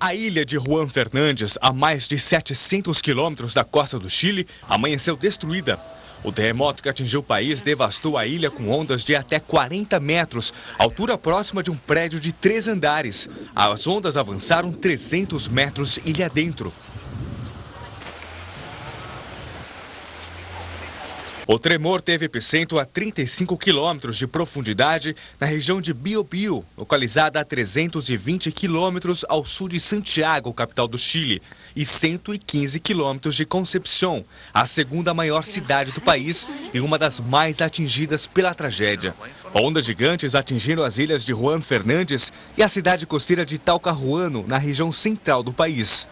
A ilha de Juan Fernández, a mais de 700 quilômetros da costa do Chile, amanheceu destruída. O terremoto que atingiu o país devastou a ilha com ondas de até 40 metros, altura próxima de um prédio de 3 andares. As ondas avançaram 300 metros ilha dentro. O tremor teve epicentro a 35 quilômetros de profundidade na região de Biobío, localizada a 320 quilômetros ao sul de Santiago, capital do Chile, e 115 quilômetros de Concepción, a segunda maior cidade do país e uma das mais atingidas pela tragédia. Ondas gigantes atingiram as ilhas de Juan Fernández e a cidade costeira de Talcahuano, na região central do país.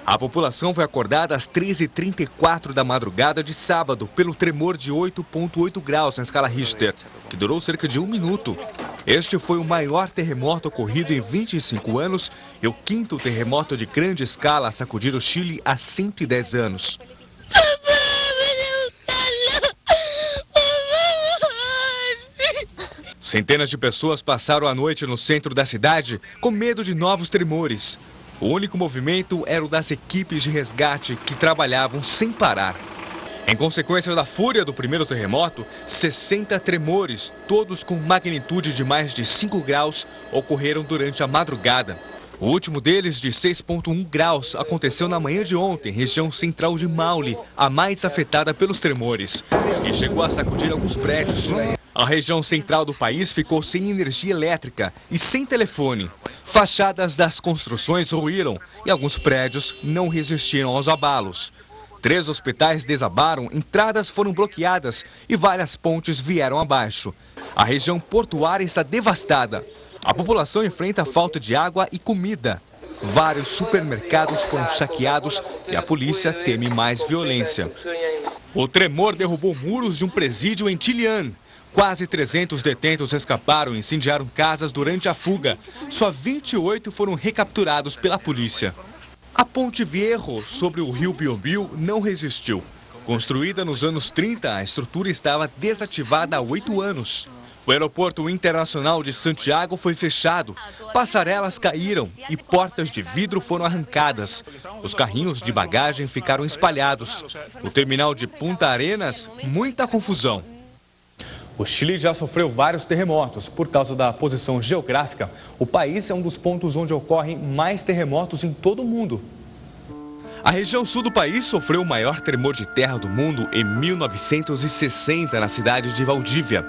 A população foi acordada às 13h34 da madrugada de sábado pelo tremor de 8,8 graus na escala Richter, que durou cerca de 1 minuto. Este foi o maior terremoto ocorrido em 25 anos e o 5º terremoto de grande escala a sacudir o Chile há 110 anos. Centenas de pessoas passaram a noite no centro da cidade com medo de novos tremores. O único movimento era o das equipes de resgate que trabalhavam sem parar. Em consequência da fúria do primeiro terremoto, 60 tremores, todos com magnitude de mais de 5 graus, ocorreram durante a madrugada. O último deles, de 6,1 graus, aconteceu na manhã de ontem, região central de Maule, a mais afetada pelos tremores, e chegou a sacudir alguns prédios. A região central do país ficou sem energia elétrica e sem telefone. Fachadas das construções ruíram e alguns prédios não resistiram aos abalos. 3 hospitais desabaram, entradas foram bloqueadas e várias pontes vieram abaixo. A região portuária está devastada. A população enfrenta a falta de água e comida. Vários supermercados foram saqueados e a polícia teme mais violência. O tremor derrubou muros de um presídio em Chillán. Quase 300 detentos escaparam e incendiaram casas durante a fuga. Só 28 foram recapturados pela polícia. A Ponte Viejo, sobre o rio Biobío, não resistiu. Construída nos anos 30, a estrutura estava desativada há 8 anos. O aeroporto internacional de Santiago foi fechado, passarelas caíram e portas de vidro foram arrancadas. Os carrinhos de bagagem ficaram espalhados. No terminal de Punta Arenas, muita confusão. O Chile já sofreu vários terremotos. Por causa da posição geográfica, o país é um dos pontos onde ocorrem mais terremotos em todo o mundo. A região sul do país sofreu o maior tremor de terra do mundo em 1960, na cidade de Valdívia.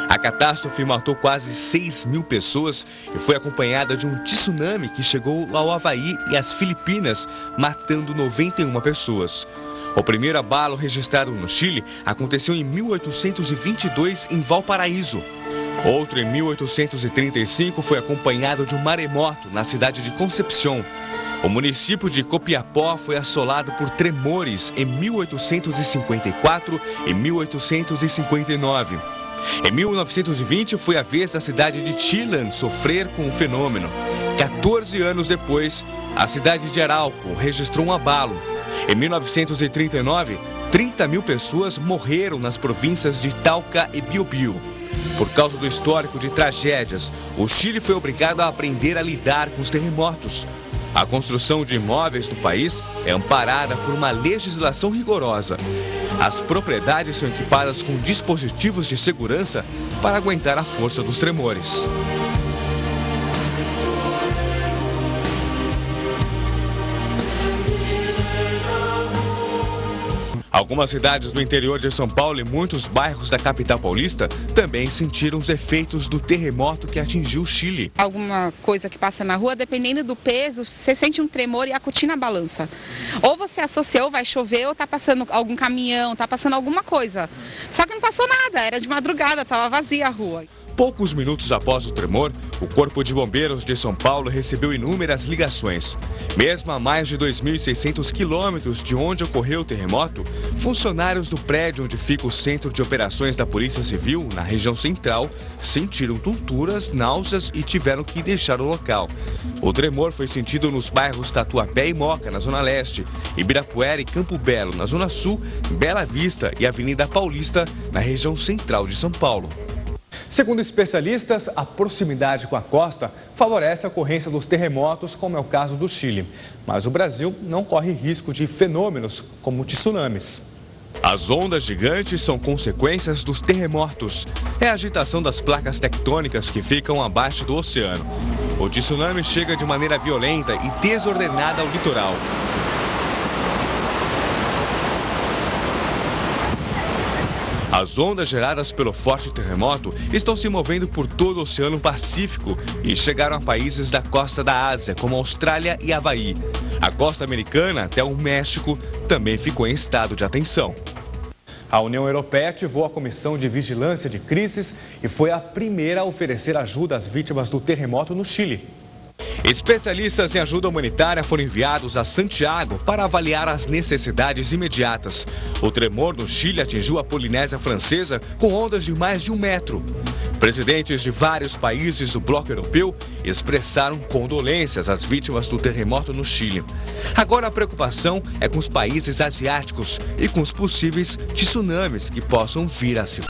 A catástrofe matou quase 6.000 pessoas e foi acompanhada de um tsunami que chegou ao Havaí e às Filipinas, matando 91 pessoas. O primeiro abalo registrado no Chile aconteceu em 1822 em Valparaíso. Outro em 1835 foi acompanhado de um maremoto na cidade de Concepción. O município de Copiapó foi assolado por tremores em 1854 e 1859. Em 1920 foi a vez da cidade de Chillán sofrer com o fenômeno. 14 anos depois, a cidade de Arauco registrou um abalo. Em 1939, 30.000 pessoas morreram nas províncias de Talca e Biobío. Por causa do histórico de tragédias, o Chile foi obrigado a aprender a lidar com os terremotos. A construção de imóveis do país é amparada por uma legislação rigorosa. As propriedades são equipadas com dispositivos de segurança para aguentar a força dos tremores. Algumas cidades do interior de São Paulo e muitos bairros da capital paulista também sentiram os efeitos do terremoto que atingiu o Chile. Alguma coisa que passa na rua, dependendo do peso, você sente um tremor e a cortina balança. Ou você associou, vai chover, ou tá passando algum caminhão, tá passando alguma coisa. Só que não passou nada, era de madrugada, tava vazia a rua. Poucos minutos após o tremor, o Corpo de Bombeiros de São Paulo recebeu inúmeras ligações. Mesmo a mais de 2.600 quilômetros de onde ocorreu o terremoto, funcionários do prédio onde fica o Centro de Operações da Polícia Civil, na região central, sentiram tonturas, náuseas e tiveram que deixar o local. O tremor foi sentido nos bairros Tatuapé e Moca, na Zona Leste, Ibirapuera e Campo Belo, na Zona Sul, Bela Vista e Avenida Paulista, na região central de São Paulo. Segundo especialistas, a proximidade com a costa favorece a ocorrência dos terremotos, como é o caso do Chile. Mas o Brasil não corre risco de fenômenos como tsunamis. As ondas gigantes são consequências dos terremotos. É a agitação das placas tectônicas que ficam abaixo do oceano. O tsunami chega de maneira violenta e desordenada ao litoral. As ondas geradas pelo forte terremoto estão se movendo por todo o Oceano Pacífico e chegaram a países da costa da Ásia, como Austrália e Havaí. A costa americana, até o México, também ficou em estado de atenção. A União Europeia ativou a Comissão de Vigilância de Crises e foi a primeira a oferecer ajuda às vítimas do terremoto no Chile. Especialistas em ajuda humanitária foram enviados a Santiago para avaliar as necessidades imediatas. O tremor no Chile atingiu a Polinésia Francesa com ondas de mais de 1 metro. Presidentes de vários países do bloco europeu expressaram condolências às vítimas do terremoto no Chile. Agora a preocupação é com os países asiáticos e com os possíveis tsunamis que possam vir a se